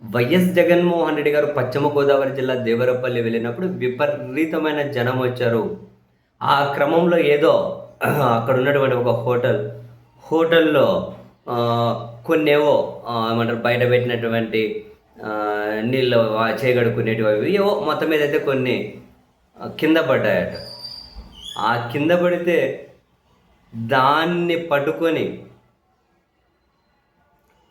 YS Jaganmohan Reddy గారు పశ్చిమ గోదావరి జిల్లా దేవరపల్లి వెళ్ళినప్పుడు విపరీతమైన జనం వచ్చారు. ఆ క్రమంలో ఏదో అక్కడ ఉన్నటువంటి ఒక హోటల్‌లో కొన్నేవో ఏమంటారు బయట పెట్టినటువంటి నీళ్ళు చేయి కడుక్కునేటివి అవి ఏవో మొత్తం మీదైతే కొన్ని కింద పడ్డాయట. ఆ కింద పడితే దాన్ని పట్టుకొని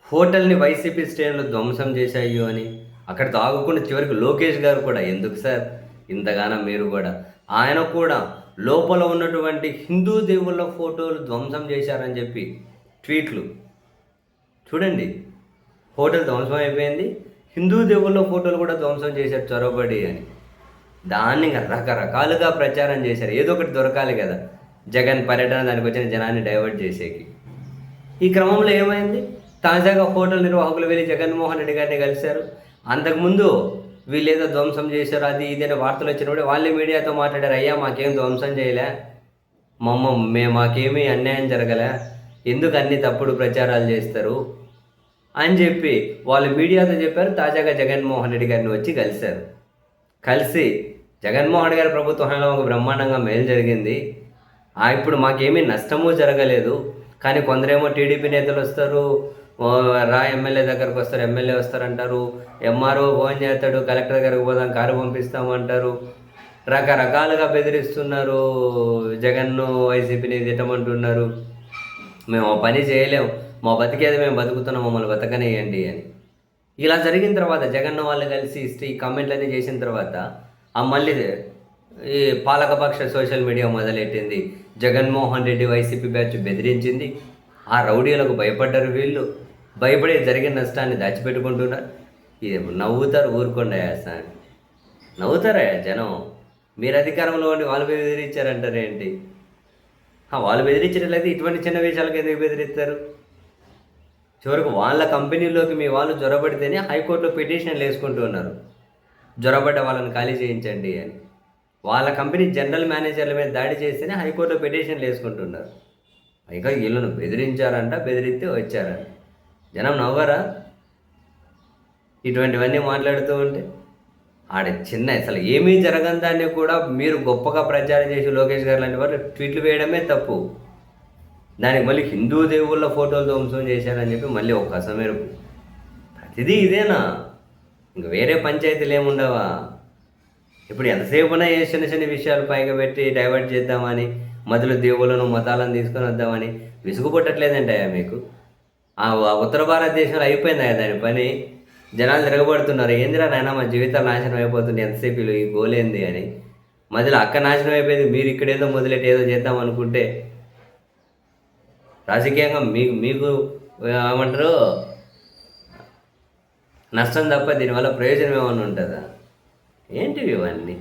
హోటల్‌ని వైసీపీ శ్రేణులు ధ్వంసం చేశాయి అని, అక్కడ ఆగకుండా చివరికి లోకేష్ గారు కూడా ఎందుకు సార్ ఇంతగానం మీరు కూడా, ఆయన కూడా లోపల ఉన్నటువంటి హిందూ దేవుళ్ళ ఫోటోలు ధ్వంసం చేశారని చెప్పి ట్వీట్లు. చూడండి, హోటల్ ధ్వంసం అయిపోయింది. హిందూ దేవుళ్ళ ఫోటోలు కూడా ధ్వంసం చేశారు చొరబడి అని. దాన్ని రకరకాలుగా ప్రచారం చేశారు. ఏదో ఒకటి దొరకాలి కదా జగన్ పర్యటన దానికి వచ్చిన జనాన్ని డైవర్ట్ చేసేకి. ఈ క్రమంలో ఏమైంది? తాజాగా హోటల్ నిర్వాహకులు వెళ్ళి జగన్మోహన్ రెడ్డి గారిని కలిశారు. అంతకుముందు వీళ్ళేదో ధ్వంసం చేశారు అది ఇది అని వార్తలు వచ్చినప్పుడు వాళ్ళే మీడియాతో మాట్లాడారు. అయ్యా మాకేం ధ్వంసం చేయలే, మాకేమీ అన్యాయం జరగలే, ఎందుకు అన్ని తప్పుడు ప్రచారాలు చేస్తారు అని చెప్పి వాళ్ళు మీడియాతో చెప్పారు. తాజాగా జగన్మోహన్ రెడ్డి గారిని వచ్చి కలిసి జగన్మోహన్ గారి ప్రభుత్వంలో ఒక బ్రహ్మాండంగా మేలు జరిగింది, ఇప్పుడు మాకేమీ నష్టము జరగలేదు, కానీ కొందరేమో టీడీపీ నేతలు వస్తారు, ఎమ్మెల్యే దగ్గరకు వస్తారు, ఎమ్మెల్యే వస్తారంటారు, ఎంఆర్ఓ ఫోన్ చేస్తాడు, కలెక్టర్ గారికి పోదాం కారు పంపిస్తామంటారు, రకరకాలుగా బెదిరిస్తున్నారు, జగన్ను వైసీపీని తిట్టమంటున్నారు, మేము పని చేయలేము, మా బతికేది మేము బతుకుతున్నాం, మమ్మల్ని బతకనేయండి అని. ఇలా జరిగిన తర్వాత జగన్ వాళ్ళు కలిసి ఈ కామెంట్లన్నీ చేసిన తర్వాత మళ్ళీ ఈ పాలకపక్ష సోషల్ మీడియా మొదలెట్టింది. జగన్మోహన్ రెడ్డి వైసీపీ బ్యాచ్ బెదిరించింది, ఆ రౌడీలకు భయపడ్డారు, వీళ్ళు భయపడి జరిగిన నష్టాన్ని దాచిపెట్టుకుంటున్నారు. ఇది నవ్వుతారు, ఊరుకుండా సార్ నవ్వుతారా జనం? మీరు అధికారంలో ఉండి వాళ్ళు బెదిరించారంటారేంటి? వాళ్ళు బెదిరించినట్లయితే ఇటువంటి చిన్న విషయాలకు ఎందుకు బెదిరిస్తారు? చివరకు వాళ్ళ కంపెనీలోకి మీ వాళ్ళు జ్వరబడితేనే హైకోర్టులో పిటిషన్లు వేసుకుంటూ ఉన్నారు, జ్వరబడ్డ వాళ్ళని ఖాళీ చేయించండి అని. వాళ్ళ కంపెనీ జనరల్ మేనేజర్ల మీద దాడి చేస్తేనే హైకోర్టులో పిటిషన్లు వేసుకుంటున్నారు. పైగా వీళ్ళను బెదిరించారంట, బెదిరిస్తే వచ్చారంట. జనం నవ్వరా ఇటువంటివన్నీ మాట్లాడుతూ ఉంటే? అసలు ఏమీ జరగని దాన్ని కూడా మీరు గొప్పగా ప్రచారం చేసి లోకేష్ గారు లాంటి వాళ్ళు ట్వీట్లు వేయడమే తప్పు. దానికి మళ్ళీ హిందూ దేవుళ్ళ ఫోటోలు ధ్వంసం చేశారని చెప్పి మళ్ళీ ఒక అసమేరుపు. ప్రతిదీ ఇదేనా? ఇంక వేరే పంచాయతీలు ఏముండవా? ఇప్పుడు ఎంతసేపునా ఏ చిన్న చిన్న విషయాలు పైగా పెట్టి డైవర్ట్ చేద్దామని, మధ్యలో దేవుళ్ళను మతాలను తీసుకొని వద్దామని విసుగుపట్టట్లేదంటాయా మీకు? ఉత్తర భారతదేశంలో అయిపోయిందా దాని పని? జనాలు తిరగబడుతున్నారు, ఏందిరా నాయన మా జీవితాలు నాశనం అయిపోతుంది, ఎంతసేపు ఈ గోలేంది అని. మధ్యలో అక్క నాశనం అయిపోయింది, మీరు ఇక్కడేదో మొదలెట్టి ఏదో చేద్దాం అనుకుంటే రాజకీయంగా మీకు ఏమంటారు నష్టం తప్ప దీనివల్ల ప్రయోజనం ఏమైనా ఉంటుందా? ఏంటివి ఇవన్నీ?